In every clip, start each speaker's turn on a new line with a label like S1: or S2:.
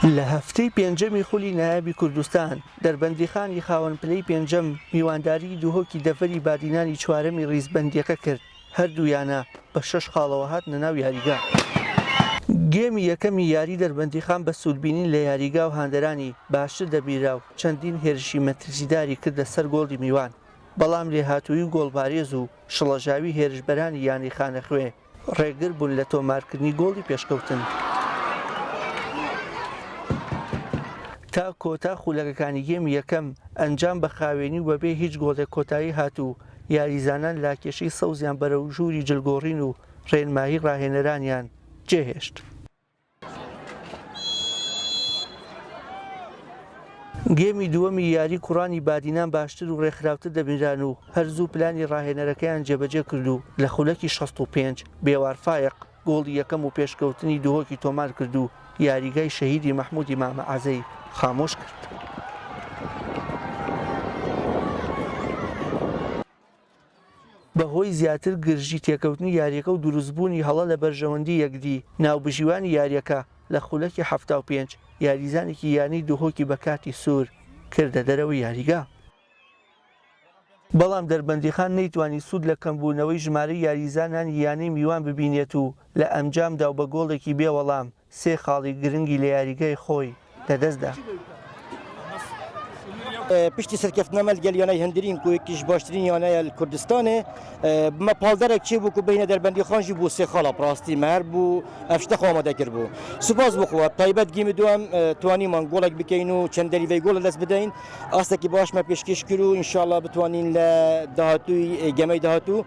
S1: لە هەفتەی پێنجەمی خولی نایابی کوردستان دەربەندیخانی خاوەن پلەی پێنجەم میوانداری دووهۆکی دەفەری بادینانی چوارەمی ڕیزبەندیەکە کرد. هەردوویانە بە 6 خاڵەوە هاتنە ناو یاریگا. گێمی یەکەمی یاری دەربەندیخان بە سوودبینین لە یاریگا و هاندەرانی باشتر دەبیرا و چەندین هێرشی مەترسیداری کردە سەر گۆڵی میوان. بەڵام لێهاتووی گۆڵبارێز و شڵەژاوی هێرشبەرانی یانی خانەخوێ ڕێگر بوون لە تۆمارکردنی گۆڵی پێشکەوتن. تا کۆتا خولەکەکانی گێمی یەکەم ئەنجام بە خاوێنی و بەبێ هیچ گۆڵێک کۆتایی هاتوو، یاریزانان لاکێشەی سەوزیان بەرەو ژووری جلگۆڕین و ڕێنمایی ڕاهێنەرانیان جێهێشت. گێمی دووەمی یاری کوڕانی بادینان باشتر و ڕێکخراوتر دەبینران و هەرزوو پلانی ڕاهێنەرەکەیان جێبەجێ کرد و لە خولەکی 65 بێوارفایق گۆڵی یەکەم و پێشکەوتنی دووهۆکی تۆمار کرد و یاریگای شەهیدی مەحموودی مامەعەزەی خامۆش کرد. بەهۆی زیاتر گرژی تێکەوتنی یاریەکە و دروستبوونی هەڵە لە بەرژەوەندی یەکدی ناوبژیوانی یاریەکە لە خولەکی 75 یاریزانێکی یانی دووهۆکی بە کاتی سوور کردە دەرەوەی یاریگا. بەڵام دەربەندیخان نەیتوانی سوود لە کەمبوونەوەی ژمارەی یاریزانانی یانەی میوان ببینێت و لە ئەنجامدا و بە گۆڵێکی بێوەڵام 3 خاڵی گرنگی لە یاریگای خۆی لەدەستدا.
S2: پشتی سەرکەفتنەمە لەگەڵ یانای هەندرین و یەکیش باشترین یانایە کوردستانê بمە پاڵدەرێک چێ بوو و بینە دەربەندیخانژی بوو 3 خاڵە پڕاستی مەر بوو ئەفشتە خۆ ئامادەکرد بوو. سوپاس بخوا تایبەت گێمی دووەم توانیمان گۆڵێک بکەین و چەند دەریڤەی گۆڵ لەدەست بدەین. ئاستێکی باشمە پێشکەش کرد و ئینشاڵڵا بتوانین لە داهاتووی گەمەی داهاتوو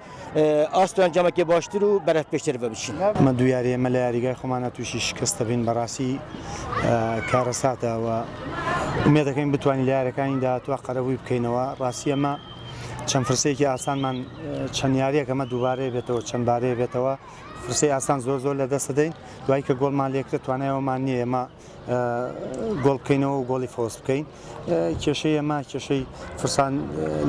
S2: ئاست و ئەنجامێکی باشتر و بەرەف پێشتر ببچین.
S3: ئەمە دوو یاری ئەمە لە یاریگای خۆمانە تووشی شکست دەبین بەڕاستی کارەساتەوە ومێ دەکەین بتوانین لە یاریەکانی داهاتووە قەرەبووی بکەینەوە. ڕاستی ئەمە چەند فرسەیەکی ئاسانمان چەند یاریەک ئەمە دووبارەیە بێتەوە چەند بارەیە بێتەوە فرسەی ئاسان زۆر لەدەست دەدەین دوای کە گۆڵمان لێکرد توانایەوەمان نییە ئێمە گۆڵ بکەینەوە و گۆڵی فۆز بکەین. کێشەی ئەمە کێشەی فرسان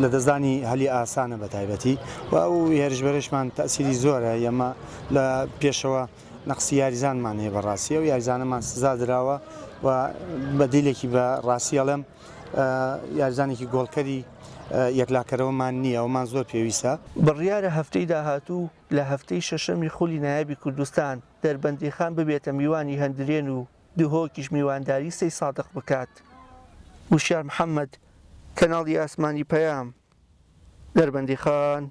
S3: لە دەستدانی هەلی ئاسانە بە تایبەتی و ئەو هێرشبەرشمان تەسیری زۆرە. ئێمە لە پێشەوە نەقسی یاریزانمان هەیە بەڕاستی و یاریزانەمان سزا دراوە و بەدیلێکی بە ڕاستی ئەڵێم یاریزانێکی گۆڵکەری یەکلاکەرەوەمان نییە ئەومان زۆر پێویستە.
S1: بڕیارە هەفتەی داهاتوو لە هەفتەی شەشەمی خولی نایابی کوردستان دەربەندیخان ببێتە میوانی هەندرێن و دووهۆکیش میوانداری 3 سادق بکات. وشیار محەممەد، کەناڵی ئاسمانی پەیام، دەربەندیخان.